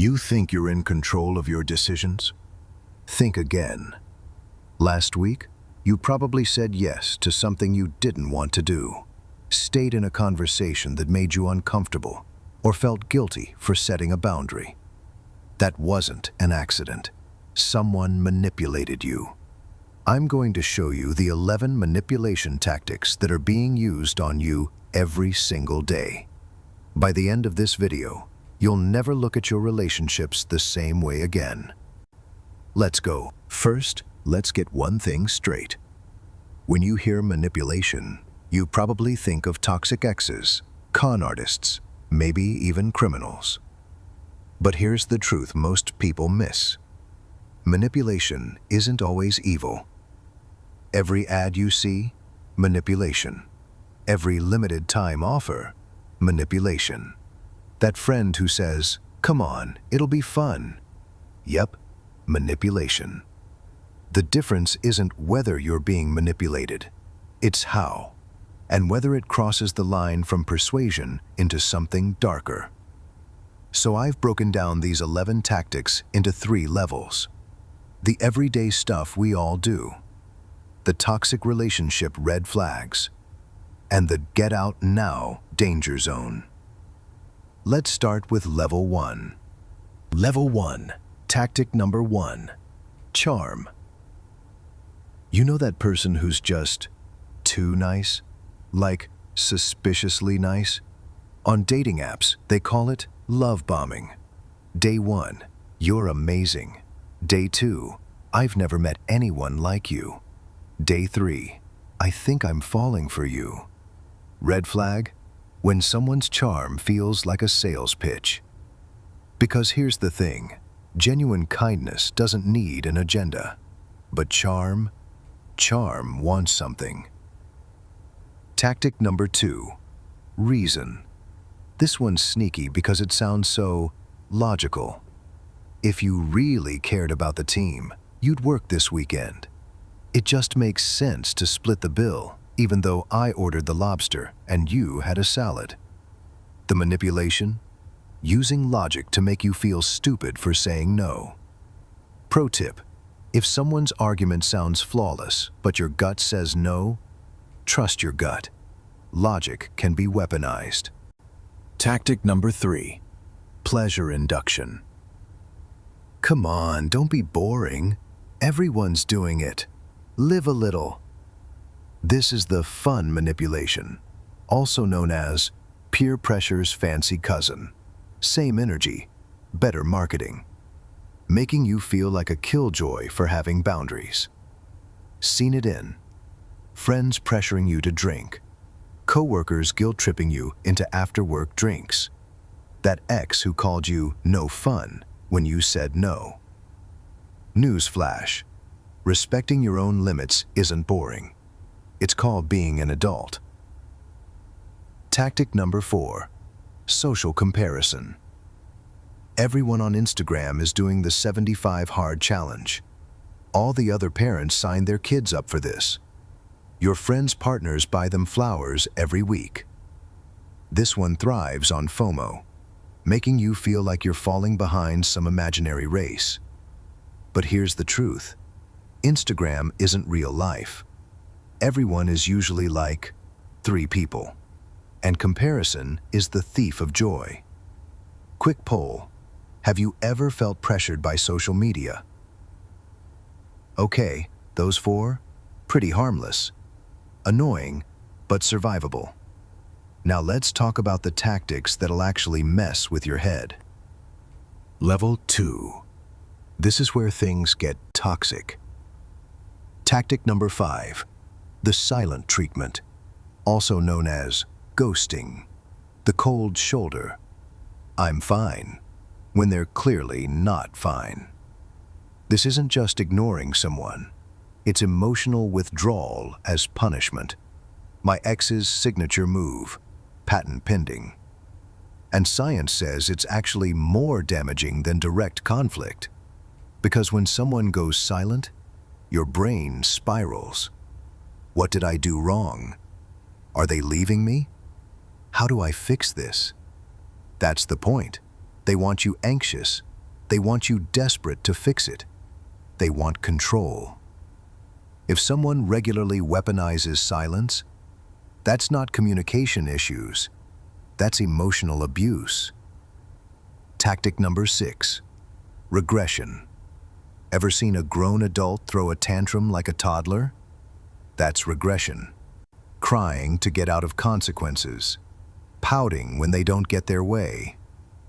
You think you're in control of your decisions? Think again. Last week, you probably said yes to something you didn't want to do, stayed in a conversation that made you uncomfortable, or felt guilty for setting a boundary. That wasn't an accident. Someone manipulated you. I'm going to show you the 11 manipulation tactics that are being used on you every single day. By the end of this video, you'll never look at your relationships the same way again. Let's go. First, let's get one thing straight. When you hear manipulation, you probably think of toxic exes, con artists, maybe even criminals. But here's the truth most people miss. Manipulation isn't always evil. Every ad you see, manipulation. Every limited time offer, manipulation. That friend who says, "Come on, it'll be fun." Yep, manipulation. The difference isn't whether you're being manipulated, it's how, and whether it crosses the line from persuasion into something darker. So I've broken down these 11 tactics into 3 levels. The everyday stuff we all do, the toxic relationship red flags, and the get out now danger zone. Let's start with level 1. Level 1, tactic number 1, charm. You know that person who's just too nice? Like suspiciously nice? On dating apps, they call it love bombing. Day 1, you're amazing. Day 2, I've never met anyone like you. Day 3, I think I'm falling for you. Red flag? When someone's charm feels like a sales pitch. Because here's the thing, genuine kindness doesn't need an agenda. But charm wants something. Tactic number 2, reason. This one's sneaky because it sounds so logical. If you really cared about the team, you'd work this weekend. It just makes sense to split the bill, even though I ordered the lobster and you had a salad. The manipulation? Using logic to make you feel stupid for saying no. Pro tip, if someone's argument sounds flawless, but your gut says no, trust your gut. Logic can be weaponized. Tactic number 3, pleasure induction. Come on, don't be boring. Everyone's doing it. Live a little. This is the fun manipulation, also known as peer pressure's fancy cousin. Same energy, better marketing. Making you feel like a killjoy for having boundaries. Seen it in friends pressuring you to drink, coworkers guilt-tripping you into after-work drinks, that ex who called you no fun when you said no. Newsflash, respecting your own limits isn't boring. It's called being an adult. Tactic number 4, social comparison. Everyone on Instagram is doing the 75 hard challenge. All the other parents sign their kids up for this. Your friends' partners buy them flowers every week. This one thrives on FOMO, making you feel like you're falling behind some imaginary race. But here's the truth. Instagram isn't real life. Everyone is usually like 3 people. And comparison is the thief of joy. Quick poll. Have you ever felt pressured by social media? Okay, those 4? Pretty harmless. Annoying, but survivable. Now let's talk about the tactics that'll actually mess with your head. Level 2. This is where things get toxic. Tactic number 5, the silent treatment, also known as ghosting, the cold shoulder. I'm fine, when they're clearly not fine. This isn't just ignoring someone, it's emotional withdrawal as punishment. My ex's signature move, patent pending. And science says it's actually more damaging than direct conflict. Because when someone goes silent, your brain spirals. What did I do wrong? Are they leaving me? How do I fix this? That's the point. They want you anxious, They want you desperate to fix it. They want control. If someone regularly weaponizes silence, that's not communication issues. That's emotional abuse. Tactic number 6, regression. Ever seen a grown adult throw a tantrum like a toddler? That's regression. Crying to get out of consequences. Pouting when they don't get their way.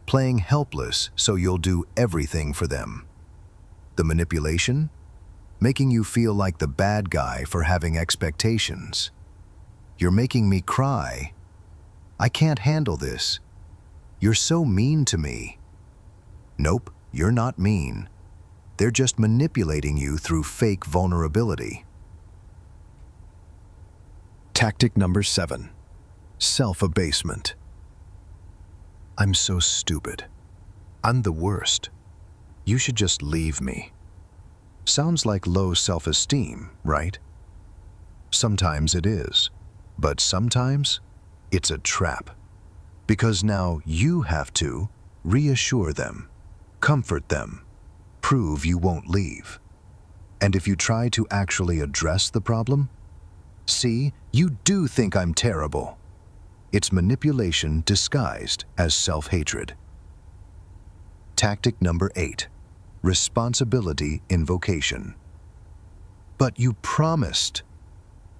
Playing helpless so you'll do everything for them. The manipulation? Making you feel like the bad guy for having expectations. You're making me cry. I can't handle this. You're so mean to me. Nope, you're not mean. They're just manipulating you through fake vulnerability. Tactic number 7, self-abasement. I'm so stupid. I'm the worst. You should just leave me. Sounds like low self-esteem, right? Sometimes it is, but sometimes it's a trap. Because now you have to reassure them, comfort them, prove you won't leave. And if you try to actually address the problem, see, you do think I'm terrible. It's manipulation disguised as self-hatred. Tactic number 8, responsibility invocation. But you promised.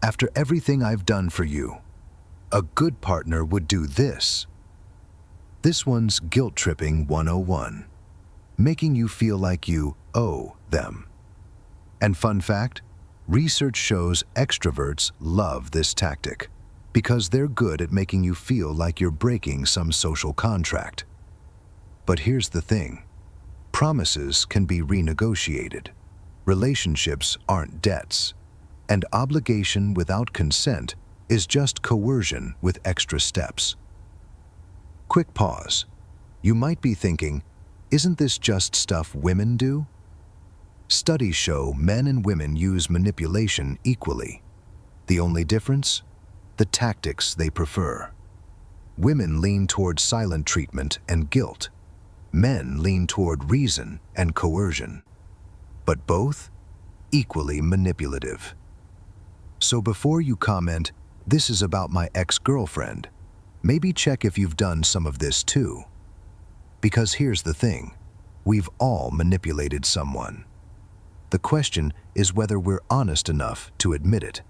After everything I've done for you, a good partner would do this. This one's guilt-tripping 101, making you feel like you owe them. And fun fact, research shows extroverts love this tactic because they're good at making you feel like you're breaking some social contract. But here's the thing, promises can be renegotiated. Relationships aren't debts, and obligation without consent is just coercion with extra steps. Quick pause. You might be thinking, isn't this just stuff women do? Studies show men and women use manipulation equally. The only difference? The tactics they prefer. Women lean toward silent treatment and guilt. Men lean toward reason and coercion. But both equally manipulative. So before you comment, "This is about my ex-girlfriend," maybe check if you've done some of this too. Because here's the thing, we've all manipulated someone. The question is whether we're honest enough to admit it.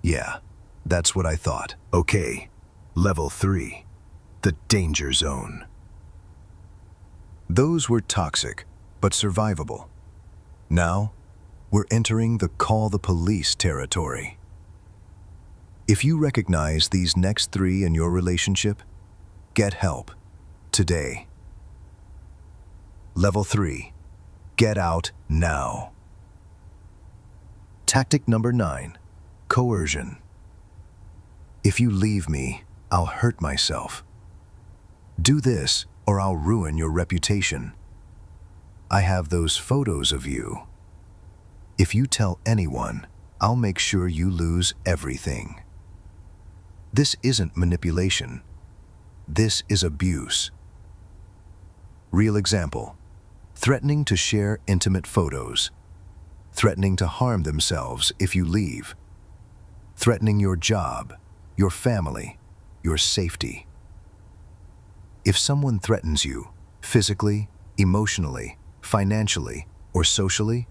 Yeah, that's what I thought. Okay, level 3, the danger zone. Those were toxic, but survivable. Now, we're entering the call the police territory. If you recognize these next 3 in your relationship, get help today. Level 3, get out now. Tactic number 9, coercion. If you leave me, I'll hurt myself. Do this or I'll ruin your reputation. I have those photos of you. If you tell anyone, I'll make sure you lose everything. This isn't manipulation. This is abuse. Real example, threatening to share intimate photos, threatening to harm themselves if you leave, threatening your job, your family, your safety. If someone threatens you, physically, emotionally, financially, or socially,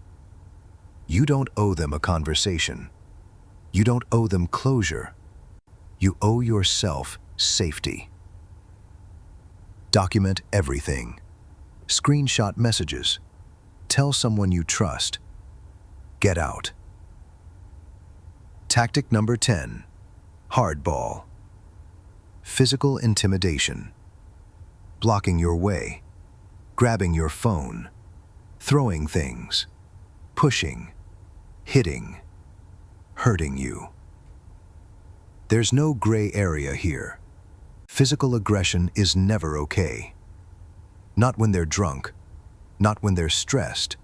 you don't owe them a conversation. You don't owe them closure. You owe yourself safety. Document everything. Screenshot messages. Tell someone you trust. Get out. Tactic number 10, hardball. Physical intimidation. Blocking your way. Grabbing your phone. Throwing things. Pushing. Hitting. Hurting you. There's no gray area here. Physical aggression is never okay. Not when they're drunk. Not when they're stressed.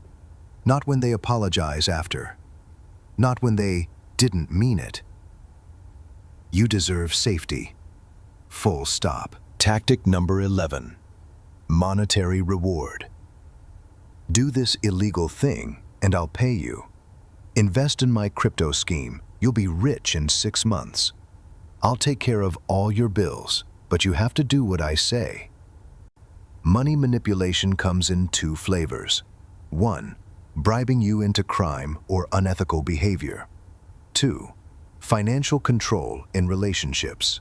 Not when they apologize after. Not when they didn't mean it. You deserve safety. Full stop. Tactic number 11, monetary reward. Do this illegal thing, and I'll pay you. Invest in my crypto scheme. You'll be rich in 6 months. I'll take care of all your bills, but you have to do what I say. Money manipulation comes in 2 flavors. 1. Bribing you into crime or unethical behavior. 2. Financial control in relationships.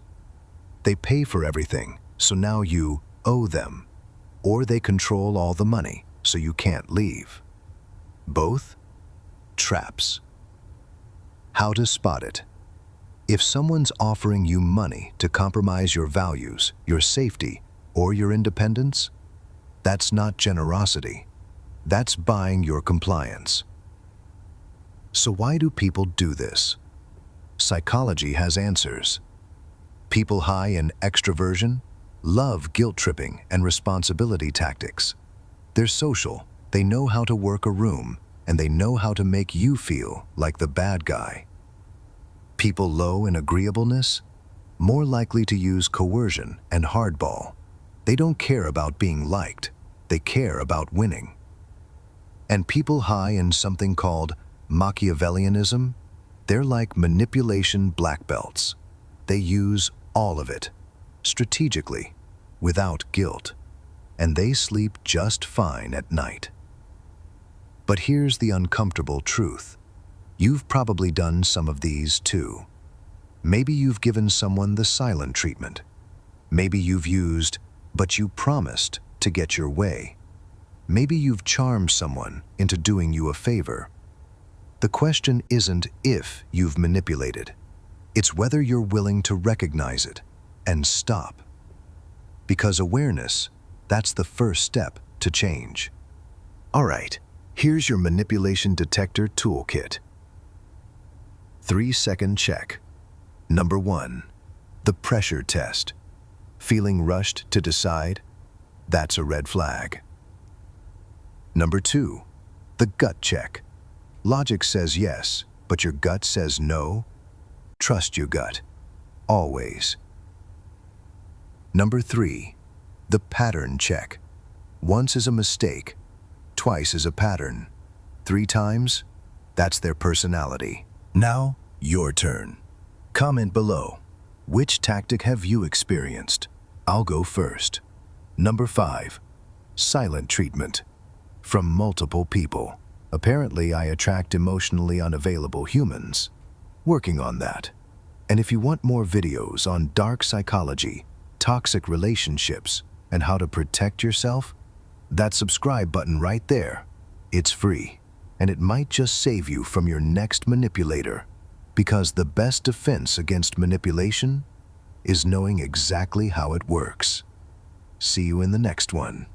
They pay for everything, so now you owe them. Or they control all the money, so you can't leave. Both? Traps. How to spot it. If someone's offering you money to compromise your values, your safety, or your independence, that's not generosity. That's buying your compliance. So why do people do this? Psychology has answers. People high in extroversion love guilt-tripping and responsibility tactics. They're social, they know how to work a room, and they know how to make you feel like the bad guy. People low in agreeableness, more likely to use coercion and hardball. They don't care about being liked, they care about winning. And people high in something called Machiavellianism, they're like manipulation black belts. They use all of it, strategically, without guilt, and they sleep just fine at night. But here's the uncomfortable truth. You've probably done some of these too. Maybe you've given someone the silent treatment. Maybe you've used, but you promised, to get your way. Maybe you've charmed someone into doing you a favor. The question isn't if you've manipulated. It's whether you're willing to recognize it and stop. Because awareness, that's the first step to change. All right, here's your manipulation detector toolkit. 3-second check. Number 1, the pressure test. Feeling rushed to decide? That's a red flag. Number 2, the gut check. Logic says yes, but your gut says no. Trust your gut, always. Number 3, the pattern check. Once is a mistake, twice is a pattern. 3 times, that's their personality. Now, your turn. Comment below. Which tactic have you experienced? I'll go first. Number 5, silent treatment. From multiple people. Apparently, I attract emotionally unavailable humans. Working on that. And if you want more videos on dark psychology, toxic relationships, and how to protect yourself, that subscribe button right there. It's free, and it might just save you from your next manipulator. Because the best defense against manipulation is knowing exactly how it works. See you in the next one.